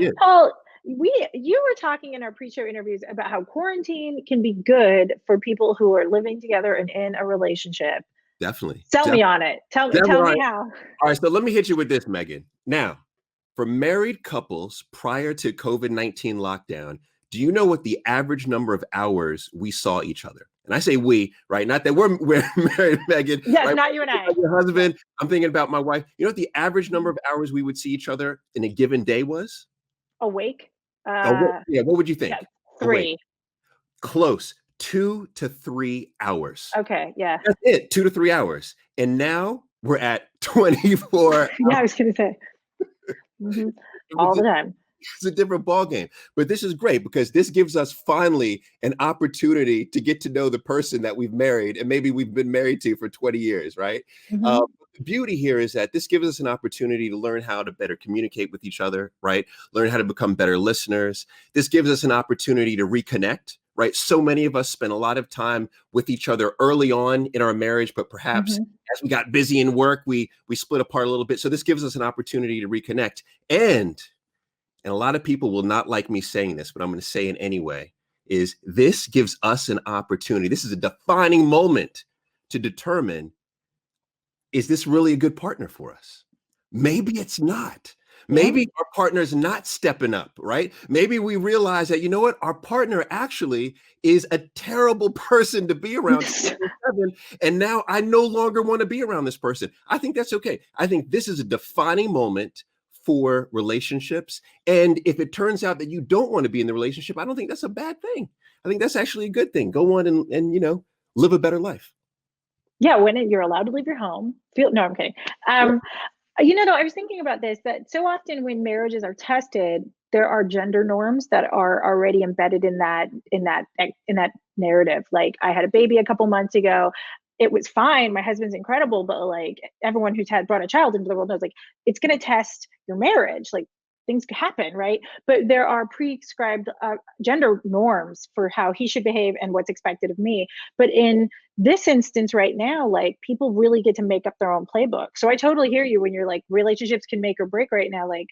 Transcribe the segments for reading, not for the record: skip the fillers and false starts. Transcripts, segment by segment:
Yeah, Paul, you were talking in our pre-show interviews about how quarantine can be good for people who are living together and in a relationship. definitely. Sell me on it. Definitely. Tell me how. All right, so let me hit you with this, Megan. Now, for married couples prior to COVID-19 lockdown, do you know what the average number of hours we saw each other? And I say we, right? Not that we're married, Megan, Yes, right? not you and I. Your Yes. husband, I'm thinking about my wife. You know what the average number of hours we would see each other in a given day was? Awake. Oh, what, Uh, yeah, what would you yeah, think? Oh, wait, 3. close. 2 to 3 hours. Okay, yeah. That's it, 2 to 3 hours. And now we're at 24. Yeah, I was gonna say. All the time. It's a different ball game. But this is great because this gives us finally an opportunity to get to know the person that we've married and maybe we've been married to for 20 years, right? Hmm. The beauty here is that this gives us an opportunity to learn how to better communicate with each other, right? Learn how to become better listeners. This gives us an opportunity to reconnect, right? So many of us spend a lot of time with each other early on in our marriage, but perhaps Hmm. as we got busy in work, we split apart a little bit. So this gives us an opportunity to reconnect. And a lot of people will not like me saying this, but I'm going to say it anyway, is this gives us an opportunity. This is a defining moment to determine, is this really a good partner for us? Maybe it's not. Yeah. Maybe our partner is not stepping up, right? Maybe we realize that, you know what, our partner actually is a terrible person to be around 24/7, and now I no longer want to be around this person. I think that's okay. I think this is a defining moment for relationships. And if it turns out that you don't want to be in the relationship, I don't think that's a bad thing. I think that's actually a good thing. Go on and live a better life. Yeah, you're allowed to leave your home. No, I'm kidding. Though, I was thinking about this, that so often when marriages are tested, there are gender norms that are already embedded in that narrative. Like, I had a baby a couple months ago. It was fine. My husband's incredible, but like everyone who's had brought a child into the world knows, like, it's going to test your marriage. Like, things could happen, right? But there are prescribed gender norms for how he should behave and what's expected of me. But in this instance right now, like, people really get to make up their own playbook. So I totally hear you when you're like, relationships can make or break right now. Like,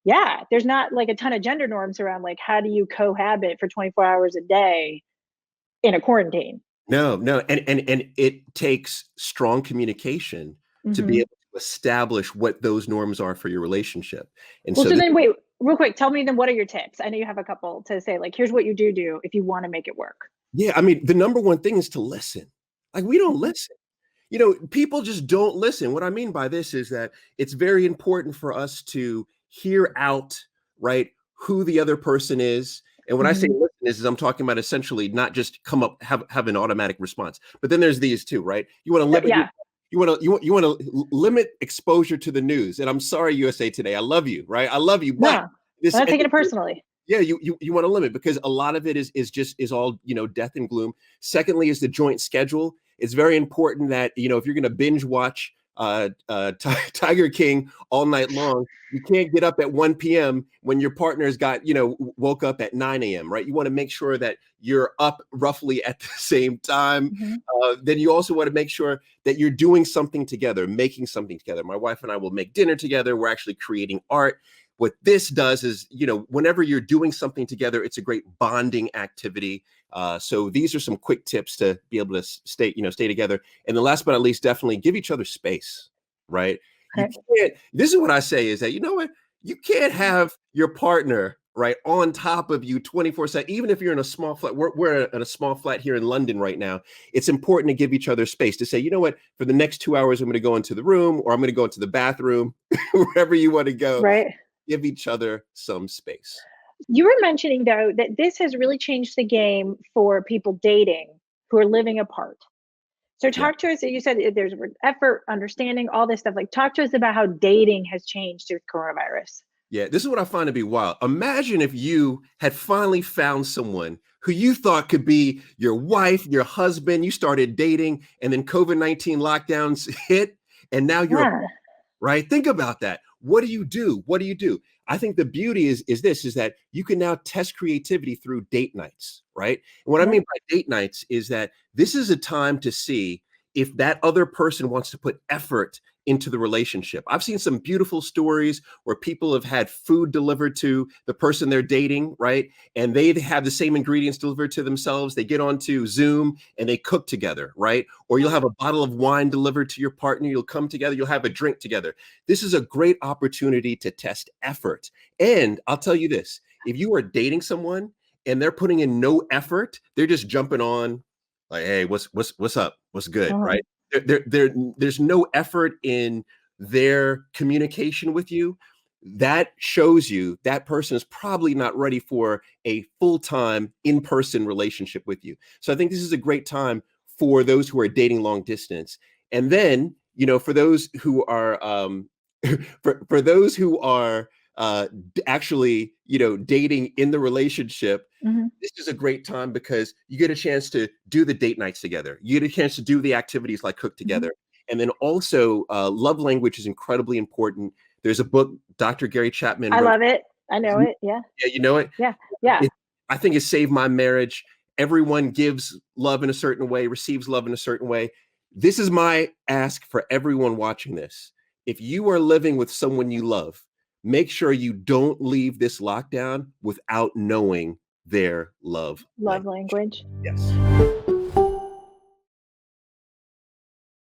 yeah, there's not like a ton of gender norms around, like, how do you cohabit for 24 hours a day in a quarantine? No, no, and it takes strong communication to be Hmm. able to establish what those norms are for your relationship. And Well, so so this, then wait, real quick, tell me then, what are your tips? I know you have a couple to say, like, here's what you do if you want to make it work. yeah, I mean, the number one thing is to listen. Like, we don't Mhm. listen. People just don't listen. What I mean by this is that it's very important for us to hear out, right, who the other person is. And when I say Mhm. listen is I'm talking about essentially not just come up have an automatic response. But then there's these two, right? You want to limit your Yeah, you want to limit exposure to the news. And I'm sorry, USA Today, I love you, right? I love you, no, but I'm this not taking it personally. yeah, you want to limit because a lot of it is all death and gloom. Secondly, is the joint schedule. It's very important that if you're going to binge watch Tiger King all night long, you can't get up at 1 p.m. when your partner's got woke up at 9 a.m. Right? You want to make sure that you're up roughly at the same time. Mhm. Then you also want to make sure that you're doing something together, making something together. My wife and I will make dinner together. We're actually creating art. What this does is, whenever you're doing something together, it's a great bonding activity. So these are some quick tips to be able to stay together. And the last but not least, definitely give each other space, right? You Okay. can't, this is what I say is that, you know what? You can't have your partner, right, on top of you 24/7, even if you're in a small flat. We're in a small flat here in London right now. It's important to give each other space to say, you know what, for the next 2 hours, I'm going to go into the room or I'm going to go into the bathroom, wherever you want to go. Right. Give each other some space. You were mentioning, though, that this has really changed the game for people dating who are living apart. So Yeah. talk to us. You said there's effort, understanding, all this stuff. Like, talk to us about how dating has changed with coronavirus. Yeah. This is what I find to be wild. Imagine if you had finally found someone who you thought could be your wife, your husband, you started dating, and then COVID-19 lockdowns hit, and now you're Yeah. right? Think about that. What do you do? What do you do? I think the beauty is that you can now test creativity through date nights, right? And what I Yeah. mean by date nights is that this is a time to see if that other person wants to put effort into the relationship. I've seen some beautiful stories where people have had food delivered to the person they're dating, right? And they have the same ingredients delivered to themselves. They get onto Zoom and they cook together, right? Or you'll have a bottle of wine delivered to your partner. You'll come together, you'll have a drink together. This is a great opportunity to test effort. And I'll tell you this, if you are dating someone and they're putting in no effort, they're just jumping on like, hey, what's up? What's good, Uh-huh. right? There's no effort in their communication with you. That shows you that person is probably not ready for a full-time in-person relationship with you. So I think this is a great time for those who are dating long distance. And then, for those who are for those who are actually, dating in the relationship, Mhm. this is a great time because you get a chance to do the date nights together. You get a chance to do the activities like cook Mhm. together. And then also, love language is incredibly important. There's a book Dr. Gary Chapman I wrote. love it. I know it. Yeah. Yeah, you know it? Yeah. Yeah. It I think it saved my marriage. Everyone gives love in a certain way, receives love in a certain way. This is my ask for everyone watching this. If you are living with someone you love, make sure you don't leave this lockdown without knowing their love Love language. language. Yes.